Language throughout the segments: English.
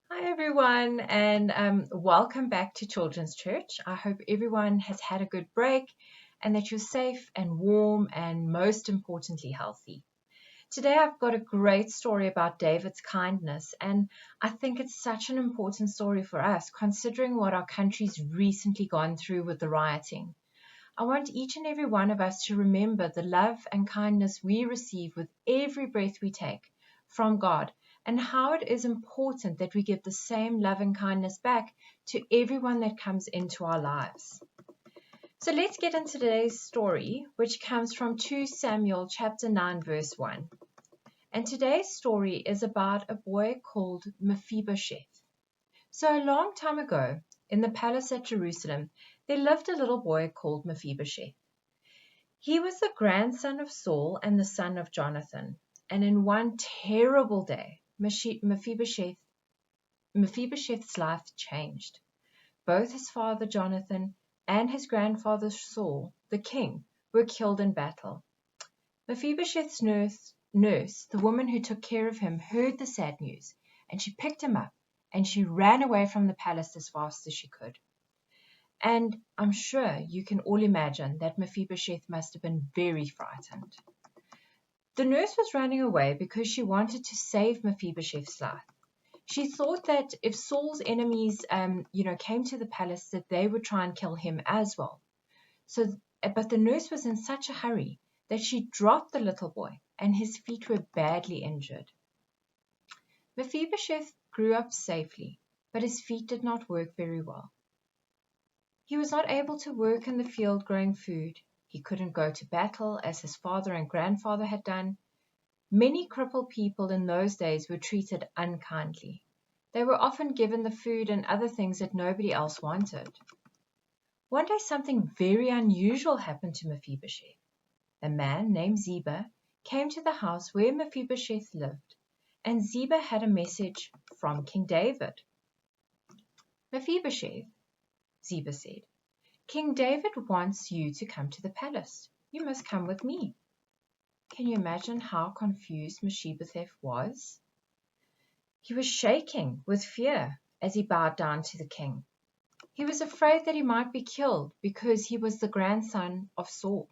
Hi, everyone, and welcome back to Children's Church. I hope everyone has had a good break and that you're safe and warm and most importantly, healthy. Today, I've got a great story about David's kindness, and I think it's such an important story for us considering what our country's recently gone through with the rioting. I want each and every one of us to remember the love and kindness we receive with every breath we take from God, and how it is important that we give the same love and kindness back to everyone that comes into our lives. So let's get into today's story, which comes from 2 Samuel chapter 9, verse 1. And today's story is about a boy called Mephibosheth. So a long time ago, in the palace at Jerusalem, there lived a little boy called Mephibosheth. He was the grandson of Saul and the son of Jonathan. And in one terrible day, Mephibosheth's life changed. Both his father Jonathan and his grandfather Saul, the king, were killed in battle. Mephibosheth's nurse, the woman who took care of him, heard the sad news, and she picked him up and she ran away from the palace as fast as she could. And I'm sure you can all imagine that Mephibosheth must have been very frightened. The nurse was running away because she wanted to save Mephibosheth's life. She thought that if Saul's enemies, came to the palace, that they would try and kill him as well. But the nurse was in such a hurry that she dropped the little boy, and his feet were badly injured. Mephibosheth grew up safely, but his feet did not work very well. He was not able to work in the field growing food. He couldn't go to battle as his father and grandfather had done. Many crippled people in those days were treated unkindly. They were often given the food and other things that nobody else wanted. One day something very unusual happened to Mephibosheth. A man named Ziba came to the house where Mephibosheth lived, and Ziba had a message from King David. Mephibosheth, Ziba said, King David wants you to come to the palace. You must come with me. Can you imagine how confused Mephibosheth was? He was shaking with fear as he bowed down to the king. He was afraid that he might be killed because he was the grandson of Saul.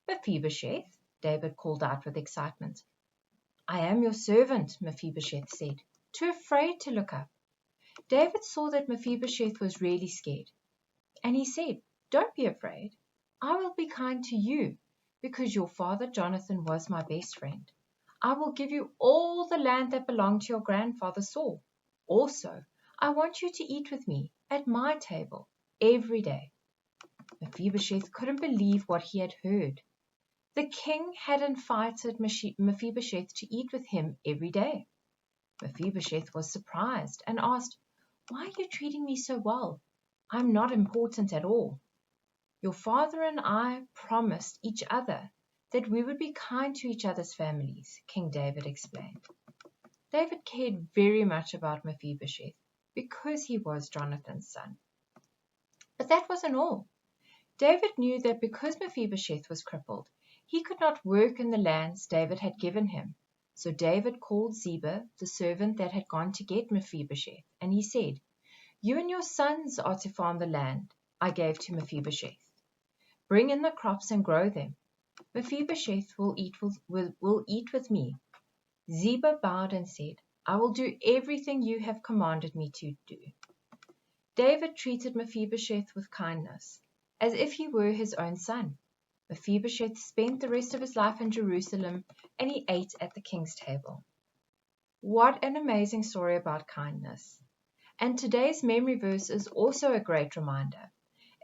Mephibosheth, David called out with excitement. I am your servant, Mephibosheth said, too afraid to look up. David saw that Mephibosheth was really scared. And he said, Don't be afraid. I will be kind to you because your father Jonathan was my best friend. I will give you all the land that belonged to your grandfather Saul. Also, I want you to eat with me at my table every day. Mephibosheth couldn't believe what he had heard. The king had invited Mephibosheth to eat with him every day. Mephibosheth was surprised and asked, Why are you treating me so well? I'm not important at all. Your father and I promised each other that we would be kind to each other's families, King David explained. David cared very much about Mephibosheth because he was Jonathan's son. But that wasn't all. David knew that because Mephibosheth was crippled, he could not work in the lands David had given him. So David called Ziba, the servant that had gone to get Mephibosheth, and he said, You and your sons are to farm the land I gave to Mephibosheth. Bring in the crops and grow them. Mephibosheth will eat with me. Ziba bowed and said, I will do everything you have commanded me to do. David treated Mephibosheth with kindness, as if he were his own son. Mephibosheth spent the rest of his life in Jerusalem, and he ate at the king's table. What an amazing story about kindness. And today's memory verse is also a great reminder.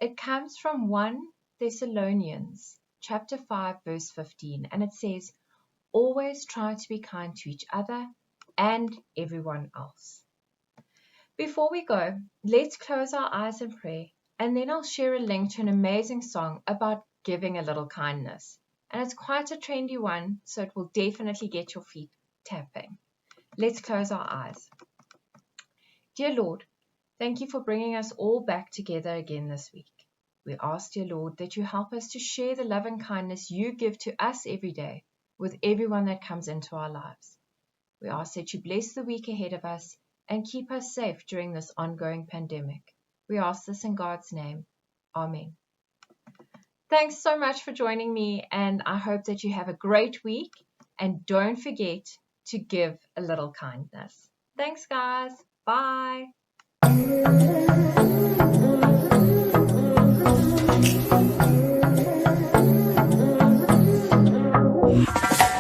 It comes from 1 Thesalonians chapter 5 verse 15, and it says, Always try to be kind to each other and everyone else. Before we go, let's close our eyes in prayer, and then I'll share a link to an amazing song about giving a little kindness. And it's quite a trendy one, so it will definitely get your feet tapping. Let's close our eyes. Dear Lord, thank you for bringing us all back together again this week. We ask, dear Lord, that you help us to share the love and kindness you give to us every day with everyone that comes into our lives. We ask that you bless the week ahead of us and keep us safe during this ongoing pandemic. We ask this in God's name. Amen. Thanks so much for joining me, and I hope that you have a great week, and don't forget to give a little kindness. Thanks, guys. Bye.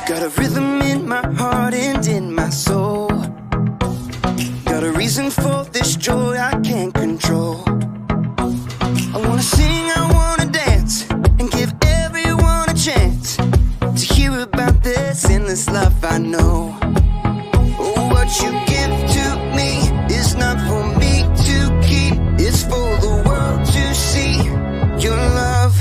Got a rhythm in my heart and in my soul. Got a reason for this joy I can't control. I wanna sing, I wanna dance, and give everyone a chance to hear about this endless love I know. Oh, what you give to me is not for me to keep. It's for the world to see your love.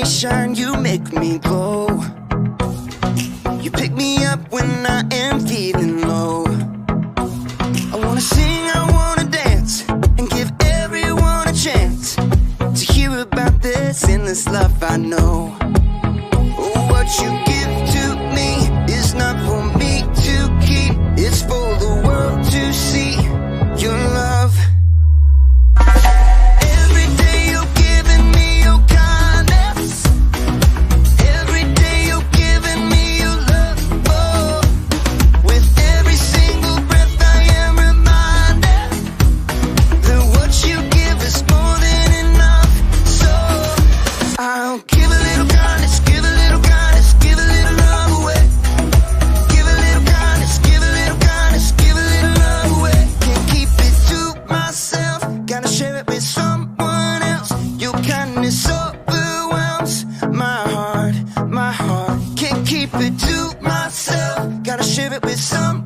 Shine, you make me glow. You pick me up when I am feeling low. I wanna sing, I wanna dance, and give everyone a chance to hear about this endless love I know. Oh, what you give to me is not for me to keep. It's for the world to see your love. My heart can't keep it to myself. Gotta share it with someone.